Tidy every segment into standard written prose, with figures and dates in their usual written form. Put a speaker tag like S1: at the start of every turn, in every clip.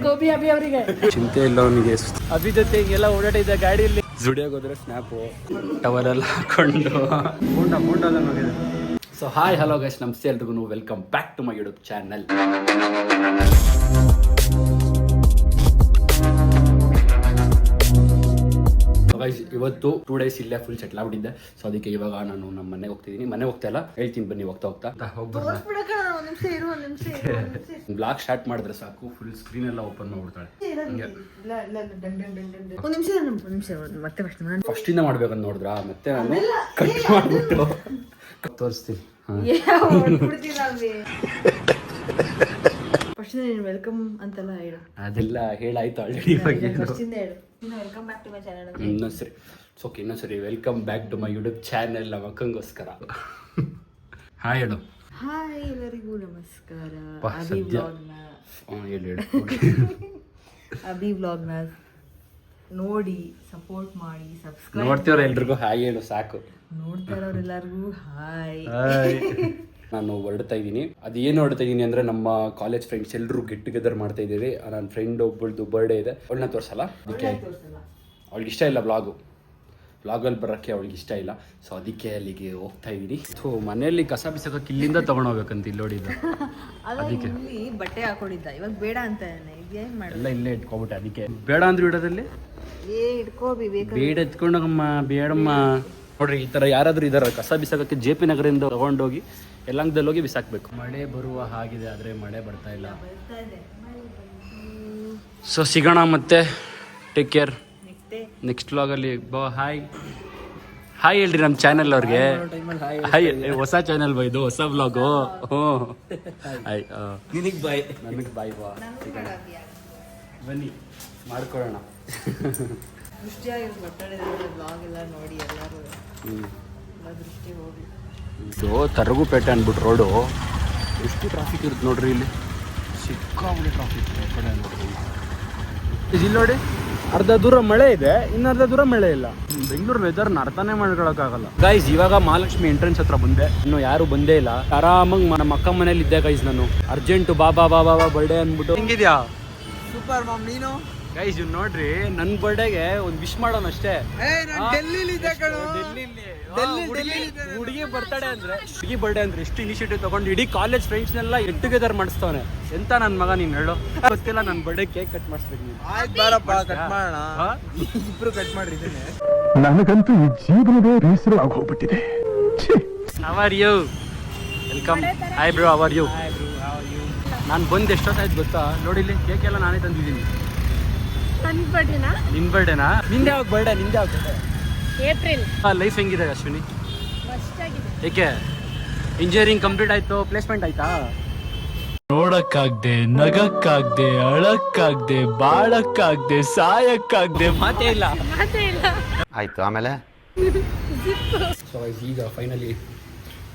S1: ಗೋಬಿ ಅಭಿ ಅವರಿಗೆ
S2: ಚಿಂತೆ ಇಲ್ಲ ಅವನಿಗೆ. ಅಭಿ ಜೊತೆ ಹಿಂಗೆಲ್ಲ ಓಡಾಡಿದ್ದ ಗಾಡಿಯಲ್ಲಿ ಜುಡಿಯೋಗೆ ಹೋದ್ರೆ ಸ್ನ್ಯಾಪು ಟವರೆಲ್ಲ ಹಾಕೊಂಡು ಬೋಂಡ ಸೊ ಹಾಯ್ ಹಲೋ ಗೈಸ್, ನಮಸ್ತೆ ಎಲ್ರಿಗೂ, welcome back to my YouTube channel. Guys ಇವತ್ತು 2 days ಇಲ್ಲೇ ಫುಲ್ ಸೆಟ್ಲ್ ಆಗ್ಬಿಟ್ಟಿದ್ದೆ. ಸೊ ಅದಕ್ಕೆ ಇವಾಗ ನಾನು ನಮ್ಮ ಮನೆಗೆ ಹೋಗ್ತಿದ್ದೀನಿ. ಮನೆ ಹೋಗ್ತಾ ಇಲ್ಲ, ಹೇಳ್ತೀನಿ ಬನ್ನಿ ಹೋಗ್ತಾ ಬ್ಲಾಗ್ ಸ್ಟಾರ್ಟ್ ಮಾಡಿದ್ರೆ ಸಾಕು, ಫುಲ್ ಸ್ಕ್ರೀನ್ ಎಲ್ಲ ಓಪನ್ ಮಾಡ್ಬಿಡ್ತಾಳೆ. ಫಸ್ಟ್ ಇಂದ ಮಾಡ್ಬೇಕಂತ ನೋಡಿದ್ರ ಮತ್ತೆ ನಾನು ಕಟ್ ಮಾಡ್ಬಿಟ್ಟು ತೋರಿಸ್ತೀನಿ.
S1: ವೆಲ್ಕಮ್ ಅಂತೆಲ್ಲ ಹೇಳು,
S2: ಅದೆಲ್ಲ ಹೇಳಾಯ್ತು ಆಲ್ರೆಡಿ. ಇನ್ನೊಂದ್ಸರಿ ಓಕೆ, ಇನ್ನೊಂದ್ಸರಿ welcome back to my YouTube channel. ನಮ್ಮ ಅಕ್ಕಂಗೋಸ್ಕರ ಹಾಯ್ ಹೇಳು.
S1: ಹಾಯ್ ಎಲ್ಲರಿಗೂ ನಮಸ್ಕಾರ. ಅಭಿ ವ್ಲಾಗ್ನ ನೋಡಿ ಸಪೋರ್ಟ್ ಮಾಡಿ, ಸಬ್ಸ್ಕ್ರೈಬ್
S2: ನೋಡ್ತೀವ್ರ ಎಲ್ರಿಗೂ ಹಾಯ್ ಹೇಳು ಸಾಕು.
S1: ನೋಡ್ತಾ ಇರೋರೆಲ್ಲರಿಗೂ ಹಾಯ್.
S2: ನಾನು ಹೊರಡ್ತಾ ಇದ್ದೀನಿ. ಅದು ಏನು ಹೊರಡ್ತಾ ಇದ್ದೀನಿ ಅಂದರೆ, ನಮ್ಮ ಕಾಲೇಜ್ ಫ್ರೆಂಡ್ಸ್ ಎಲ್ಲರೂ ಗೆಟ್ ಟುಗೆದರ್ ಮಾಡ್ತಾ ಇದ್ದೀವಿ. ನನ್ನ ಫ್ರೆಂಡ್ ಒಬ್ಬಳದು ಬರ್ಡೇ ಇದೆ, ಅವಳನ್ನ ತೋರಿಸಲ್ಲ. ಅದಕ್ಕೆ ಅವಳಿಗೆ ಇಷ್ಟ ಇಲ್ಲ ವ್ಲಾಗಲ್ಲಿ ಬರೋಕ್ಕೆ ಅವಳಿಗೆ ಇಷ್ಟ ಇಲ್ಲ. ಸೊ ಅದಕ್ಕೆ ಅಲ್ಲಿಗೆ ಹೋಗ್ತಾ ಇದ್ದೀನಿ. ಸೊ ಮನೆಯಲ್ಲಿ ಕಸ ಬಿಸೋಕೆ ಇಲ್ಲಿಂದ ತೊಗೊಂಡೋಗ್ಬೇಕಂತ ಇಲ್ಲಿ ನೋಡಿದ್ದೆ. ಅದಕ್ಕೆ
S1: ಬಟ್ಟೆ ಹಾಕೊಂಡಿದ್ದ, ಇವಾಗ ಬೇಡ ಅಂತ
S2: ಎಲ್ಲ ಇಲ್ಲೇ ಇಟ್ಕೊಬಿಟ್ಟೆ. ಅದಕ್ಕೆ ಬೇಡ ಅಂದ್ರೆ ಇಡೋದಲ್ಲಿ ಬೇಡ ಎತ್ಕೊಂಡೋಗಮ್ಮ, ಬೇಡಮ್ಮ. ನೋಡ್ರಿ, ಈ ಥರ ಯಾರಾದರೂ ಇದಾರೆ ಕಸ ಬಿಸಾಕಕ್ಕೆ ಜೆ.ಪಿ. ನಗರದಿಂದ ತಗೊಂಡೋಗಿ ಯಲಹಂಕದಲ್ಲಿ ಹೋಗಿ ಬಿಸಾಕಬೇಕು. ಮಳೆ ಬರುವ ಹಾಗಿದೆ, ಆದರೆ ಮಳೆ ಬರ್ತಾ ಇಲ್ಲ. ಸೊ ಸಿಗೋಣ ಮತ್ತೆ, ಟೇಕ್ ಕೇರ್. ನೆಕ್ಸ್ಟ್ ವ್ಲಾಗಲ್ಲಿ ಹಾಯ್ ಹಾಯ್ ಹೇಳ್ರಿ ನಮ್ಮ ಚಾನೆಲ್ ಅವ್ರಿಗೆ. ಹಾಯ್, ಹೊಸ ಚಾನೆಲ್ ಬಾ, ಇದು ಹೊಸ ವ್ಲಾಗು. ಹಾಯ್, ನಿನಗೆ ಬಾಯ್, ನನಗೆ ಬಾಯ್. ಬಾ ಬನ್ನಿ ಮಾಡ್ಕೊಳ್ಳೋಣ. ಇದು ತರಗುಪೇಟೆ ಅಂದ್ಬಿಟ್ಟು ರೋಡು, ಎಷ್ಟು ಟ್ರಾಫಿಕ್ ಇರುತ್ತೆ ನೋಡ್ರಿ. ಇಲ್ಲಿ ಸಿಕ್ಕಾಬಿಡಿ ಟ್ರಾಫಿಕ್ ಕಡೆ ನೋಡ್ರಿ. ಇಲ್ಲಿ ನೋಡಿ, ಅರ್ಧ ದೂರ ಮಳೆ ಇದೆ, ಇನ್ನರ್ಧ ದೂರ ಮಳೆ ಇಲ್ಲ. ಬೆಂಗಳೂರು ವೆದರ್ನ ಅರ್ಥನೇ ಮಾಡ್ಕೊಳಕ್ಕಾಗಲ್ಲ. ಗೈಸ್ ಇವಾಗ ಮಹಾಲಕ್ಷ್ಮಿ ಎಂಟ್ರೆನ್ಸ್ ಹತ್ರ ಬಂದೆ, ಇನ್ನು ಯಾರು ಬಂದೇ ಇಲ್ಲ. ಆರಾಮಾಗಿ ನಮ್ಮ ಅಕ್ಕ ಮನೇಲಿ ಇದ್ದೆ ಗೈಸ್. ನಾನು ಅರ್ಜೆಂಟು ಬಾಬಾ ಬರ್ಡೇ ಅಂದ್ಬಿಟ್ಟು. ಹೆಂಗಿದ್ಯಾ?
S1: Super mom. ನೀನು
S2: ಗೈಸ್ ಇವ್ ನೋಡ್ರಿ, ನನ್ ಬರ್ಡೇಗೆ ಒಂದು ವಿಶ್ ಮಾಡೋಣ ಅಷ್ಟೇ. ಹುಡುಗಿ ಬರ್ತಾಡೆ ಅಂದ್ರೆ, ಹುಡುಗಿ ಬರ್ಡೇ ಅಂದ್ರೆ ಎಷ್ಟು ಇನಿಷಿಯೇಟಿವ್ ತಗೊಂಡು ಇಡೀ ಕಾಲೇಜ್ ಫ್ರೆಂಡ್ಸ್ನೆಲ್ಲ ಗೆಟ್ ಟುಗೆದರ್ ಮಾಡಿಸ್ತವನೆ. ಎಂತ ನನ್ ಮಗ, ನೀನ್ ಹೇಳು. ಗೊತ್ತಿಲ್ಲ, ನನ್ ಬರ್ಡೇ ಕೇಕ್ ಕಟ್ ಮಾಡಿಸ್ಬೇಕು ನೀನು.
S1: ಇಬ್ರು ಕಟ್ ಮಾಡ್ರಿ.
S3: ನನಗಂತೂ ಈ ಜೀವನವೇ ಬೇಸರ ಆಗೋಗ್ಬಿಟ್ಟಿದೆ.
S2: How are you? Welcome. Hi bro, how are you? ನಾನು ಬಂದು ಎಷ್ಟೊತ್ತಾಯ್ತು ಗೊತ್ತಾ? ನೋಡಿಲ್ಲಿ ಕೇಕ್ ಎಲ್ಲ ನಾನೇ ತಂದಿದ್ದೀನಿ. ನಿನ್ ಬರ್ಡೇನಾ? ನಿಂದೆ ಯಾವಾಗ ಬರ್ಡೇ? ನಿಂದೆ ಯಾವಾಗ ಬರ್ಡೇ?
S1: ಏಪ್ರಿಲ್.
S2: ಲೈಫ್ ಹೆಂಗಿದೆ ಅಶ್ವಿನಿ? ಏಕೆ ಇಂಜಿನಿಯರಿಂಗ್ ಕಂಪ್ಲೀಟ್ ಆಯ್ತು, ಪ್ಲೇಸ್ಮೆಂಟ್ ಆಯ್ತಾ?
S3: ನೋಡಕ್ಕಾಗ್ದೆ, ನಗಕ್ಕಾಗ್ದೆ, ಅಳಕ್ಕಾಗ್ದೆ, ಬಾಳಕ್ಕಾಗ್ದೆ, ಸಾಯಕ್ಕಾಗ್ದೆ,
S2: ಮಾತೇ ಇಲ್ಲ.
S4: ಆಯ್ತು. ಆಮೇಲೆ
S2: ಸೊ ಈಗ ಫೈನಲಿ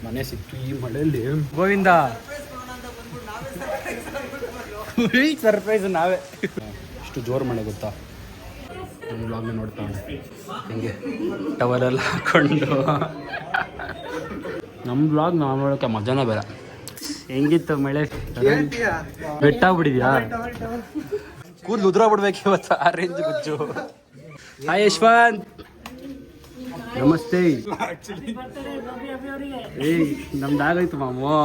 S2: ಮನೆ ಸಿಕ್ತು ಈ ಮಳೆಯಲ್ಲಿ. ಗೋವಿಂದ ಸರ್ಪ್ರೈಸ್ ನಾವೇ. ಎಷ್ಟು ಜೋರು ಮಳೆ ಗೊತ್ತಾ? ನಮ್ಮ ಬ್ಲಾಗ್ನ ನೋಡ್ತಾ ಹೆಂಗೆ ಟವರೆಲ್ಲ ಹಾಕೊಂಡು. ನಮ್ಮ ಬ್ಲಾಗ್ ನಾವು ನೋಡೋಕೆ ಮಜಾನೇ ಬೇರೆ. ಹೆಂಗಿತ್ತು ಮಳೆ? ಬೆಟ್ಟಾಗ್ಬಿಟ್ಟಿದ್ಯಾ? ಕೂದಲು ಉದುರಾಗ್ಬಿಡ್ಬೇಕು ಇವತ್ತು, ಆ ರೇಂಜ್ ಗುಜ್ಜು. ಹಾಯ್ ಯಶ್ವಂತ್, ನಮಸ್ತೆ. ಏಯ್ ನಮ್ದಾಗಾಯ್ತು ಮಾಮು.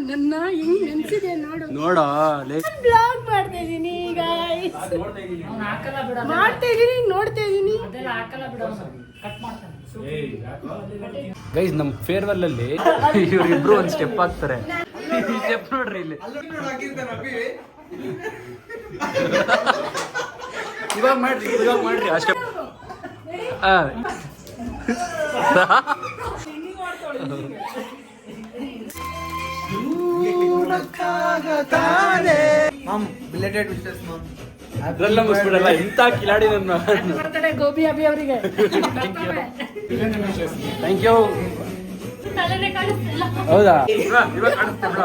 S1: ನನ್ನ ಹಿಂಗ್ ನೆನ್ಸಿದೆ ನೋಡು.
S2: ನೋಡೋ
S1: ಬ್ಲಾಗ್ ಮಾಡ್ತಾ ಇದೀನಿ ಗೈಸ್, ಮಾಡ್ತಾ ಇದೀನಿ, ನೋಡ್ತಾ ಇದೀನಿ.
S2: ಗೈಸ್ ನಮ್ಮ ಫೇರ್ವೆಲ್ ಅಲ್ಲಿ ಇವರಿಬ್ರು ಒಂದು ಸ್ಟೆಪ್ ಹಾಕ್ತಾರೆ. ಸ್ಟೆಪ್ ನೋಡ್ರಿ ಇಲ್ಲಿ. ಇವಾಗ ಮಾಡ್ರಿ ಆ ಸ್ಟೆಪ್. ಅದ್ರೆಲ್ಲ ಮುಗಿಸ್ಬಿಡಲ್ಲ, ಇಂಥ ಕಿಲಾಡಿ ನನ್ನ.
S1: ಗೋಬಿ ಅಭಿ ಅವರಿಗೆ
S2: ಥ್ಯಾಂಕ್ ಯು. ಹೌದಾ? ಇವಾಗ ಕಾಣಿಸ್ತೆ ಬಿಡ.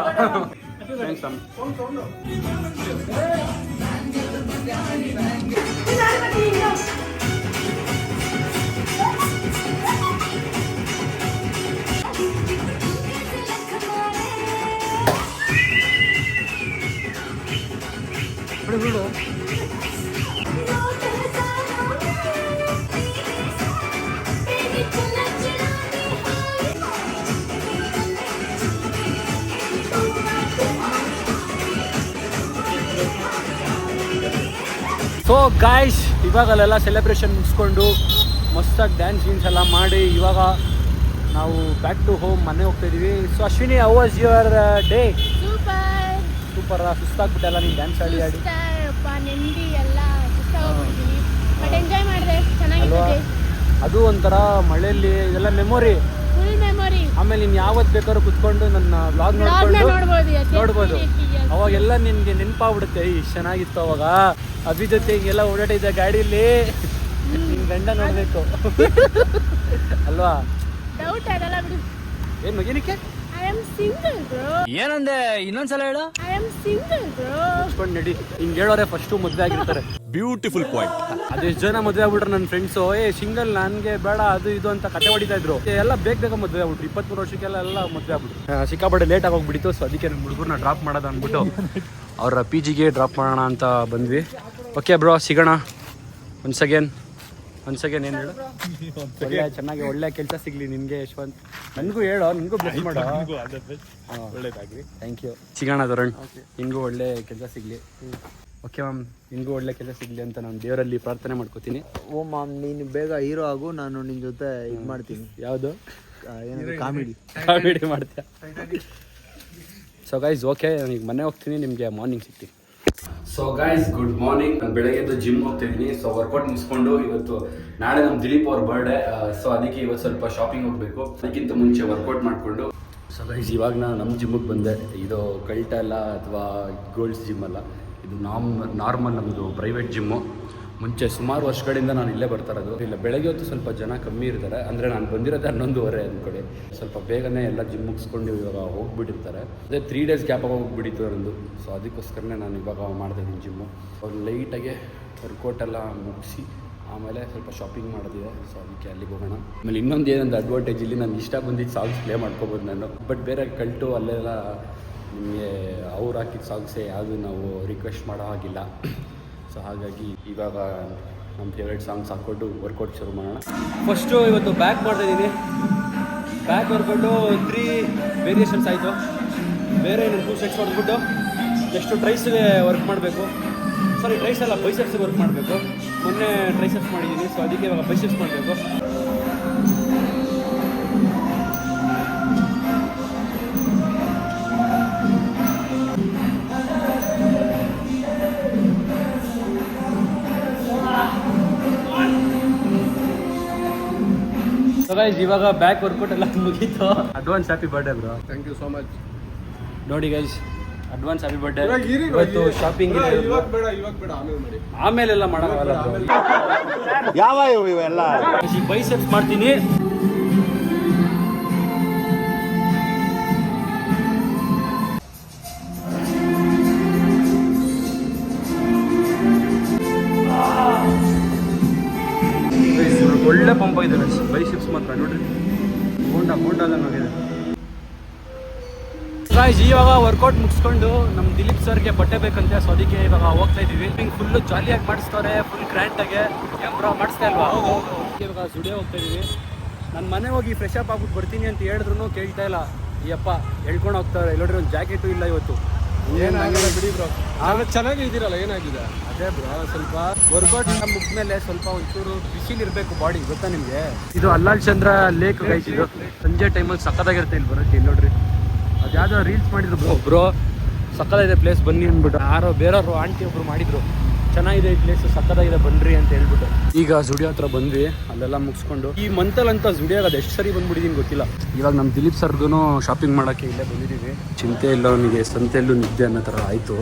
S2: ಬಿಡು. ಸೊ ಗಾಯ್ಸ್, ಇವಾಗ ಅಲ್ಲೆಲ್ಲ ಸೆಲೆಬ್ರೇಷನ್ ಮುಗಿಸ್ಕೊಂಡು ಮಸ್ತಾಗಿ ಡ್ಯಾನ್ಸ್ ಗೀನ್ಸ್ ಎಲ್ಲ ಮಾಡಿ ಇವಾಗ ನಾವು ಬ್ಯಾಕ್ ಟು ಹೋಮ್ ಮನೆ ಹೋಗ್ತಾ ಇದೀವಿ. So Ashwini, how was your day? Super. ಸುಸ್ತಾಗ್ಬಿಟ್ಟಲ್ಲ ನೀನು ಡ್ಯಾನ್ಸ್ ಆಡಿ
S5: ನೆಂದಿ ಎಲ್ಲ ಸುಸ್ತಾಗ್ಬಿಟ್ಟಿದ್ದೀನಿ. ಬಟ್ ಎಂಜಾಯ್ ಮಾಡಿದೆ, ಚೆನ್ನಾಗಿತ್ತು.
S2: ಅದು ಒಂಥರ ಮಳೆಯಲ್ಲಿ ಇದೆಲ್ಲ ಮೆಮೊರಿ,
S5: ಫುಲ್ ಮೆಮೊರಿ.
S2: ಆಮೇಲೆ ನೀನು ಯಾವತ್ತು ಬೇಕಾದ್ರೂ ಕುತ್ಕೊಂಡು ನನ್ನ ವ್ಲಾಗ್ ನೋಡ್ಬೋದು. ಅವಾಗೆಲ್ಲ ನಿನ್ಗೆ ನೆನಪಾಗ್ಬಿಡುತ್ತೆ, ಇಷ್ಟು ಚೆನ್ನಾಗಿತ್ತು ಅವಾಗ ಅಭಿ ಜೊತೆ ಹಿಂಗೆಲ್ಲ ಓಡಾಡಿದ್ದೆ ಗಾಡಿಯಲ್ಲಿ. ನಿನ್ ಗಂಡ ನೋಡ್ಬೇಕು ಅಲ್ವಾ?
S5: ಡೌಟ್ ಅದಲ್ಲ ಬಿಡು.
S2: ಏನು ಏನಕ್ಕೆ?
S5: I am single bro.
S2: ಏನಂದೆ? ಇನ್ನೊಂದ್ಸಲ ಹೇಳು.
S5: I am single bro.
S2: ಮುಚ್ಕೊಂಡು ನಡಿ. ಹಿಂಗೆ ಹೇಳೋರೆ ಫಸ್ಟು ಮದುವೆ ಆಗಿರ್ತಾರೆ.
S4: Beautiful point.
S2: ಅದೆಷ್ಟು ಜನ ಮದುವೆ ಆಗ್ಬಿಟ್ರು ನನ್ನ ಫ್ರೆಂಡ್ಸು. ಸಿಂಗಲ್ ನನಗೆ ಬೇಡ ಅದು ಇದು ಅಂತ ಕತೆ ಹೊಡಿತಾ ಇದ್ರು. ಎಲ್ಲ ಬೇಗ ಮದುವೆ ಆಗ್ಬಿಟ್ರು. 23 ವರ್ಷಕ್ಕೆಲ್ಲ ಮದುವೆ ಆಗ್ಬಿಟ್ರು. ಸಿಕ್ಕಾಪಟ್ಟೆ ಲೇಟ್ ಆಗಿ ಹೋಗ್ಬಿಟ್ಟಿತ್ತು. ಸೊ ಅದಕ್ಕೆ ನಮ್ಮ ಹುಡುಗರನ್ನ ಡ್ರಾಪ್ ಮಾಡೋದು ಅಂದ್ಬಿಟ್ಟು ಅವ್ರ PGಗೆ ಡ್ರಾಪ್ ಮಾಡೋಣ ಅಂತ ಬಂದ್ವಿ. ಓಕೆ ಬ್ರೋ, ಸಿಗೋಣ. ಒನ್ಸ್ ಅಗೇನ್ ಏನು ಹೇಳು? ಚೆನ್ನಾಗಿ ಒಳ್ಳೆ ಕೆಲಸ ಸಿಗಲಿ ನಿನಗೆ ಯಶವಂತ್. ನನಗೂ ಹೇಳೋ, ನಿನಗೂ ಬ್ಲೆಸ್ ಮಾಡೋ. ಒಳ್ಳೇದಾಗಲಿ. Thank you. ಸಿಗೋಣ ತರುಣ್, ನಿನಗೂ ಒಳ್ಳೆ ಕೆಲಸ ಸಿಗಲಿ. ಓಕೆ ಮ್ಯಾಮ್, ನಿನಗೂ ಒಳ್ಳೆ ಕೆಲಸ ಸಿಗಲಿ ಅಂತ ನಾನು ದೇವರಲ್ಲಿ ಪ್ರಾರ್ಥನೆ ಮಾಡ್ಕೋತೀನಿ.
S6: ಓ ಮಾಮ್, ನೀನು ಬೇಗ ಹೀರೋ ಆಗು, ನಾನು ನಿನ್ನ ಜೊತೆ ಇದು ಮಾಡ್ತೀನಿ.
S2: ಯಾವುದು?
S6: ಏನಾದ್ರು ಕಾಮಿಡಿ
S2: ಮಾಡ್ತೀಯ? ಸೊ ಗೈಸ್, ಓಕೆ, ಈಗ ಮನೆ ಹೋಗ್ತೀನಿ, ನಿಮಗೆ ಮಾರ್ನಿಂಗ್ ಸಿಗ್ತೀನಿ. So guys, good morning. ನಾನು ಬೆಳಗ್ಗೆ ಜಿಮ್ ಹೋಗ್ತಿದ್ದೀನಿ. ಸೊ ವರ್ಕೌಟ್ ಮುಗಿಸ್ಕೊಂಡು ಇವತ್ತು ನಾಳೆ ನಮ್ಮ ದಿಲೀಪ್ ಅವ್ರ ಬರ್ಡೇ. ಸೊ ಅದಕ್ಕೆ ಇವತ್ತು ಸ್ವಲ್ಪ ಶಾಪಿಂಗ್ ಹೋಗಬೇಕು. ಅದಕ್ಕಿಂತ ಮುಂಚೆ ವರ್ಕೌಟ್ ಮಾಡಿಕೊಂಡು ಸೊ ಗೈಸ್, ಇವಾಗ ನಾನು ನಮ್ಮ ಜಿಮ್ಮಿಗೆ ಬಂದೆ. ಇದು ಕಲ್ಟ್ ಅಲ್ಲ ಅಥವಾ ಗೋಲ್ಡ್ಸ್ ಜಿಮ್ ಅಲ್ಲ, ಇದು ನಾರ್ಮಲ್ ನಮ್ಮದು ಪ್ರೈವೇಟ್ ಜಿಮ್ಮು. ಮುಂಚೆ ಸುಮಾರು ವರ್ಷಗಳಿಂದ ನಾನು ಇಲ್ಲೇ ಬರ್ತಾ ಇರೋದು. ಇಲ್ಲ ಬೆಳಗ್ಗೆ ಹೊತ್ತು ಸ್ವಲ್ಪ ಜನ ಕಮ್ಮಿ ಇರ್ತಾರೆ. ಅಂದರೆ ನಾನು ಬಂದಿರೋದು 11:30 ಅಂದ್ಕೊಳ್ಳಿ. ಸ್ವಲ್ಪ ಬೇಗನೆ ಎಲ್ಲ ಜಿಮ್ ಮುಗಿಸ್ಕೊಂಡು ಇವಾಗ ಹೋಗ್ಬಿಟ್ಟಿರ್ತಾರೆ. ಅದೇ 3 ಡೇಸ್ ಗ್ಯಾಪಾಗ ಹೋಗ್ಬಿಟ್ಟಿತ್ತು ನಂದು. ಸೊ ಅದಕ್ಕೋಸ್ಕರನೇ ನಾನು ಇವಾಗ ಮಾಡ್ತಾಯಿದ್ದೀನಿ ಜಿಮ್ಮು. ಅವ್ರು ಲೈಟಾಗೆ ವರ್ಕೌಟ್ ಎಲ್ಲ ಮುಗಿಸಿ ಆಮೇಲೆ ಸ್ವಲ್ಪ ಶಾಪಿಂಗ್ ಮಾಡೋದಿದೆ. ಸೊ ಅದಕ್ಕೆ ಅಲ್ಲಿಗೆ ಹೋಗೋಣ. ಆಮೇಲೆ ಇನ್ನೊಂದು ಏನಂದ್ರೆ ಅಡ್ವಾಂಟೇಜ್, ಇಲ್ಲಿ ನಾನು ಇಷ್ಟ ಬಂದಿದ್ದು ಸಾಂಗ್ಸ್ ಪ್ಲೇ ಮಾಡ್ಕೊಬೋದು ನಾನು. ಬಟ್ ಬೇರೆ ಕಲ್ಟು ಅಲ್ಲೆಲ್ಲ ನಿಮಗೆ ಅವ್ರು ಹಾಕಿದ ಸಾಂಗ್ಸೇ ಯಾವುದು ನಾವು ರಿಕ್ವೆಸ್ಟ್ ಮಾಡೋ ಹಾಗಿಲ್ಲ. ಸೊ ಹಾಗಾಗಿ ಇವಾಗ ನಮ್ಮ ಫೇವ್ರೇಟ್ ಸಾಂಗ್ಸ್ ಹಾಕ್ಕೊಂಡು ವರ್ಕೌಟ್ ಶುರು ಮಾಡೋಣ. ಫಸ್ಟು ಇವತ್ತು ಬ್ಯಾಕ್ ಮಾಡ್ತಾಯಿದ್ದೀನಿ. ಬ್ಯಾಕ್ ವರ್ಕೌಟು 3 ವೇರಿಯೇಷನ್ಸ್ ಆಯಿತು. ಬೇರೆ ಇನ್ನೊಂದು 2 ಸೆಟ್ಸ್ ಹೊಡೆದ್ಬಿಟ್ಟು ಎಷ್ಟು ಟ್ರೈಸ್ಗೆ ವರ್ಕ್ ಮಾಡಬೇಕು. ಸಾರಿ, ಟ್ರೈಸ್ ಅಲ್ಲ, ಬೈಸೆಪ್ಸ್ಗೆ ವರ್ಕ್ ಮಾಡಬೇಕು. ಮೊನ್ನೆ ಟ್ರೈಸೆಪ್ಸ್ ಮಾಡಿದ್ದೀನಿ. ಸೊ ಅದಕ್ಕೆ ಇವಾಗ ಬೈಸೆಪ್ಸ್ ಮಾಡಬೇಕು. ಸೊ ಗೈಸ್, ಇವಾಗ ಬ್ಯಾಕ್ ವರ್ಕೌಟ್ ಎಲ್ಲ ಮುಗೀತು. Advance happy birthday bro.
S7: Thank you so much.
S2: ನೋಡಿ ಗೈಸ್, ಅಡ್ವಾನ್ಸ್ ಹ್ಯಾಪಿ ಬರ್ಡೇ. ಇವತ್ತು ಶಾಪಿಂಗ್ ಇದೆ.
S7: ಇವಾಗ ಬೇಡ, ಆಮೇಲೆ ಮಾಡಿ.
S2: ಆಮೇಲೆಲ್ಲ ಮಾಡೋಕ್ಕಾಗಲ್ಲ ಬ್ರೋ.
S6: ಯಾವ ಇವೆಲ್ಲ
S2: ಬೈಸೆಪ್ಸ್ ಮಾಡ್ತೀನಿ. ಒಳ್ಳೆ ಪಂಪ್ ಇದೆ ಬೈಸೆಪ್ಸ್ ಮಾತ್ರ. ನೋಡ್ರಿ, ಬೋಂಡಾದಂಗಿದೆ. ಗೈಸ್, ಇವಾಗ ವರ್ಕೌಟ್ ಮುಗಿಸ್ಕೊಂಡು ನಮ್ಮ ದಿಲೀಪ್ ಸರ್ಗೆ ಬಟ್ಟೆ ಬೇಕಂತೆ. ಸೊ ಅದಕ್ಕೆ ಇವಾಗ ಹೋಗ್ತಾ ಇದ್ದೀವಿ. ಫುಲ್ಲು ಜಾಲಿಯಾಗಿ ಮಾಡಿಸ್ತಾರೆ, ಫುಲ್ ಗ್ರ್ಯಾಂಡಾಗೆ. ಬ್ರೋ ಮಾಡಿಸ್ತಾ ಇಲ್ವಾ? ಇವಾಗ ಸ್ಟುಡಿಯೋ ಹೋಗ್ತಾ ಇದ್ದೀವಿ. ನನ್ನ ಮನೆ ಹೋಗಿ ಫ್ರೆಶ್ ಅಪ್ ಆಗ್ಬಿಟ್ಟು ಬರ್ತೀನಿ ಅಂತ ಹೇಳಿದ್ರು ಕೇಳ್ತಾ ಇಲ್ಲ. ಈ ಅಪ್ಪ ಹೇಳ್ಕೊಂಡು ಹೋಗ್ತಾರೆ. ಇಲ್ಲೋಡ್ರಿ ಒಂದು ಜಾಕೆಟು ಇಲ್ಲ ಇವತ್ತು.
S7: ಏನಾಗಿಲ್ಲ ಬಿಡಿ ಬ್ರೋ. ಆಮೇಲೆ ಚೆನ್ನಾಗಿ ಇದ್ದೀರಲ್ಲ, ಏನಾಗಿದೆ?
S2: ಅದೇ ಬ್ರೋ, ಸ್ವಲ್ಪ ವರ್ಕೌಟ್ ಮುಗಿದ್ಮೇಲೆ ಸ್ವಲ್ಪ ಒಂಚೂರು ಬಿಸಿಲಿರಬೇಕು ಬಾಡಿ, ಗೊತ್ತಾ ನಿಮಗೆ? ಇದು ಅಲ್ಲಾಳ್ ಚಂದ್ರ ಲೇಕ್ ಗೈಸ್. ಇದು ಸಂಜೆ ಟೈಮಲ್ಲಿ ಸಕ್ಕತ್ತಾಗಿರುತ್ತೆ ಇಲ್ಲಿ ಬರೋಕ್ಕೆ. ಇಲ್ಲಿ ನೋಡ್ರಿ, ಅದು ಯಾವುದೋ ರೀಲ್ಸ್ ಮಾಡಿದ್ರು ಬ್ರೋ, ಸಕ್ಕತ್ತಾಗಿದೆ ಪ್ಲೇಸ್, ಬನ್ನಿ ಅಂದ್ಬಿಟ್ಟು. ಯಾರೋ ಬೇರೆಯವರು ಆಂಟಿ ಒಬ್ರು ಮಾಡಿದ್ರು, ಚೆನ್ನಾಗಿದೆ ಈ ಪ್ಲೇಸ್, ಸಕ್ಕತ್ತಾಗಿದೆ ಬನ್ನಿರಿ ಅಂತ ಹೇಳ್ಬಿಟ್ಟು. ಈಗ ಜುಡಿಯೋ ಹತ್ರ ಬಂದ್ವಿ. ಅಲ್ಲೆಲ್ಲ ಮುಗಿಸ್ಕೊಂಡು ಈ ಮಂತಲ್ಲಂತ ಜುಡಿಯೋಗೆ ಅದು ಎಷ್ಟು ಸರಿ ಬಂದ್ಬಿಟ್ಟಿದ್ದೀನಿ ಗೊತ್ತಿಲ್ಲ. ಇವಾಗ ನಮ್ಮ ದಿಲೀಪ್ ಸರ್ಗೂ ಶಾಪಿಂಗ್ ಮಾಡೋಕ್ಕೆ ಇಲ್ಲೇ ಬಂದಿದ್ದೀವಿ. ಚಿಂತೆ ಇಲ್ಲ ಅವನಿಗೆ, ಸಂತೆಯಲ್ಲೂ ನಿದ್ದೆ ಅನ್ನೋ ಥರ ಆಯಿತು.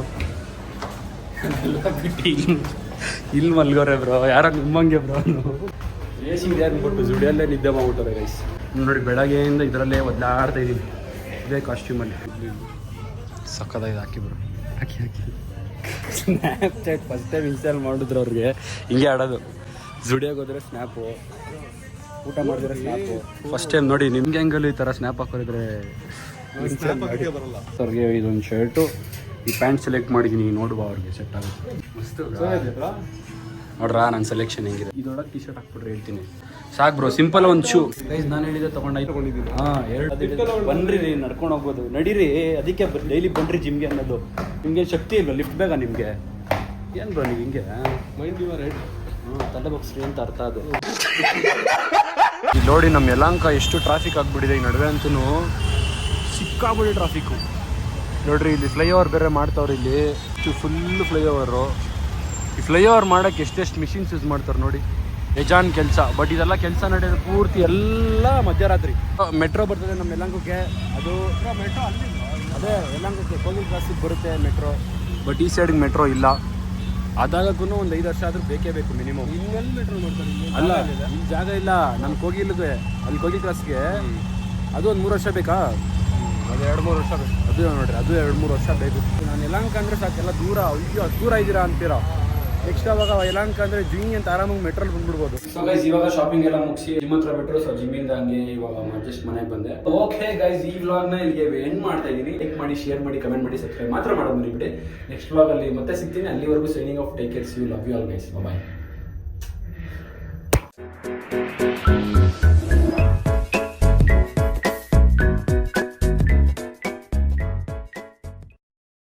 S2: ಇಲ್ಲಿ ಮಲ್ಗೋರೆ ಬ್ರೋ, ಯಾರೋ ನಿಮ್ಮಂಗೆ ಬ್ರೋ. ರೇಸಿಂಗ್ ಅಂದ್ಬಿಟ್ಟು ಜುಡಿಯಲ್ಲೇ ನಿದ್ದೆ ಮಾಡ್ಬಿಟ್ಟವ್ರೆ ಗೈಸ್. ನೋಡಿ, ಬೆಳಗ್ಗೆಯಿಂದ ಇದರಲ್ಲೇ ಒದ್ದಾಡ್ತಾ ಇದ್ದೀನಿ ಇದೇ ಕಾಸ್ಟ್ಯೂಮಲ್ಲಿ. ಸಕ್ಕದಾಗಿದೆ. ಹಾಕಿ ಬ್ರೋ, ಹಾಕಿ ಸ್ನ್ಯಾಪ್ಚಾಟ್ ಫಸ್ಟ್ ಟೈಮ್ ಇನ್ಸ್ಟಾಲ್ ಮಾಡಿದ್ರು ಅವ್ರಿಗೆ. ಹಿಂಗೆ ಆಡೋದು, ಜುಡಿಯೋಗೆ ಹೋದ್ರೆ ಸ್ನ್ಯಾಪು, ಊಟ ಮಾಡಿದ್ರೆ ಸ್ನ್ಯಾಪು. ಫಸ್ಟ್ ಟೈಮ್ ನೋಡಿ, ನಿಮ್ಗೆ ಹೆಂಗಲ್ಲೂ ಈ ಥರ ಸ್ನ್ಯಾಪ್ ಹಾಕೋರಿದ್ರೆ ಅವ್ರಿಗೆ ಇದೊಂದು ಶರ್ಟು, ಈ ಪ್ಯಾಂಟ್ ಸೆಲೆಕ್ಟ್ ಮಾಡಿದ್ದೀನಿ, ನೋಡುವ ಅವ್ರಿಗೆ ಸೆಟ್ ಆಗುತ್ತೆ. ಮಸ್ತು
S7: ಚೆನ್ನಾಗಿದ್ಯಾ
S2: ನೋಡ್ರಾ ನನ್ನ ಸೆಲೆಕ್ಷನ್ ಹೆಂಗಿದೆ ಇದೊಳಗೆ ಟಿ ಶರ್ಟ್ ಹಾಕ್ಬಿಟ್ರೆ ಹೇಳ್ತೀನಿ ಸಾಕು ಬ್ರೋ ಸಿಂಪಲ್ ಒಂದು ಶೂ ಗೈಸ್ ನಾನು ಹೇಳಿದೆ ತಗೊಂಡಿದ್ದೀನಿ ಹಾಂ ಎರಡು ಬನ್ರಿ ನಡ್ಕೊಂಡು ಹೋಗ್ಬೋದು ನಡೀರಿ ಅದಕ್ಕೆ ಡೈಲಿ ಬನ್ರಿ ಜಿಮ್ಗೆ ಅನ್ನೋದು ನಿಮಗೆ ಶಕ್ತಿ ಇಲ್ವಾ ಲಿಫ್ಟ್ ಬೇಗ ನಿಮಗೆ ಏನು ಬ್ರೋ ನೀವು ಹಿಂಗೆ
S7: ಮೈಂಡ್ ಯುವರ್ ರೈಟ್.
S2: ತಲೆ ಬಗ್ಸ್ರಿ ಅಂತ ಅರ್ಥ ಅದು ಇಲ್ಲಿ ನೋಡಿ ನಮ್ಮ ಯಲಹಂಕ ಎಷ್ಟು ಟ್ರಾಫಿಕ್ ಆಗಿಬಿಟ್ಟಿದೆ ಈ ನಡುವೆ ಅಂತೂ ಸಿಕ್ಕಾಬಿಡಿ ಟ್ರಾಫಿಕ್ಕು ನೋಡ್ರಿ ಇಲ್ಲಿ ಫ್ಲೈಓವರ್ ಬೇರೆ ಮಾಡ್ತಾವ್ರಿ ಇಲ್ಲಿ ಫುಲ್ ಫ್ಲೈಓವರು ಈ ಫ್ಲೈಓವರ್ ಮಾಡೋಕ್ಕೆ ಎಷ್ಟೆಷ್ಟು ಮಿಷಿನ್ಸ್ ಯೂಸ್ ಮಾಡ್ತಾರೆ ನೋಡಿ ಯಜಾನ್ ಕೆಲಸ ಬಟ್ ಇದೆಲ್ಲ ಕೆಲಸ ನಡೆಯೋದು ಪೂರ್ತಿ ಎಲ್ಲ ಮಧ್ಯರಾತ್ರಿ ಮೆಟ್ರೋ ಬರ್ತದೆ ನಮ್ಮ ಯಲಹಂಕಕ್ಕೆ ಅದು ಮೆಟ್ರೋ ಅದೇ ಯಲಹಂಕಕ್ಕೆ ಕೋಗಿಲ್ ಕ್ರಾಸಿಗೆ ಬರುತ್ತೆ ಮೆಟ್ರೋ ಬಟ್ ಈ ಸೈಡ್ಗೆ ಮೆಟ್ರೋ ಇಲ್ಲ ಅದಾಗಕ್ಕೂ ಒಂದು 5 ವರ್ಷ ಆದರೂ ಬೇಕೇ ಬೇಕು ಮಿನಿಮಮ್
S7: ಇನ್ನೆಲ್ಲಿ ಮೆಟ್ರೋ ನೋಡ್ತಾರೆ
S2: ಅಲ್ಲ ಇಲ್ಲಿ ಜಾಗ ಇಲ್ಲ ನಮ್ಮ ಕೋಗಿಲ್ಗೆ ಅಲ್ಲಿ ಕೋಗಿಲ್ ಕ್ರಾಸ್ಗೆ ಅದು ಒಂದು 3 ವರ್ಷ ಬೇಕಾ
S7: ಅದು 2-3 ವರ್ಷ ಬೇಕು.
S2: ಅದು ನೋಡ್ರಿ ಅದು 2-3 ವರ್ಷ ಬೇಕು ನಾನು ಯಲಹಂಕ ಅಂದರೆ ಸಾಕೆಲ್ಲ ದೂರ ಅಯ್ಯೋ ದೂರ ಇದ್ದೀರಾ ಅಂತೀರಾ ನೆಕ್ಸ್ಟ್ ಅವಾಗ ಯಲಹಂಕ ಅಂದರೆ ಜಿಮ್ ಅಂತ ಆರಾಮಾಗಿ ಮೆಟ್ರೋಲ್ ಬಂದ್ಬಿಡ್ಬೋದು ಸೊ ಗೈಸ್ ಇವಾಗ ಶಾಪಿಂಗ್ ಎಲ್ಲ ಮುಗಿಸಿ ಜಿಮ್ ಹತ್ರ ಬಿಟ್ಟರು ಸೊ ಜಿಮ್ಮಿಂದ ಹಂಗೆ ಇವಾಗ ಜಸ್ಟ್ ಮನೆಗೆ ಬಂದೆ ಓಕೆ ಗೈಸ್ ಈ ವ್ಲಾಗ್ನ ಇಲ್ಲಿಗೆ ಎಂಡ್ ಮಾಡ್ತಾ ಇದ್ದೀನಿ ಲೈಕ್ ಮಾಡಿ ಶೇರ್ ಮಾಡಿ ಕಮೆಂಟ್ ಮಾಡಿ ಸಬ್ಸ್ಕ್ರೈಬ್ ಮಾತ್ರ ಮಾಡೋದು ಮರಿಬಿಡಿ ನೆಕ್ಸ್ಟ್ ವ್ಲಾಗಲ್ಲಿ ಮತ್ತೆ ಸಿಗ್ತೀನಿ ಅಲ್ಲಿವರೆಗೂ signing off take care see you love you all guys bye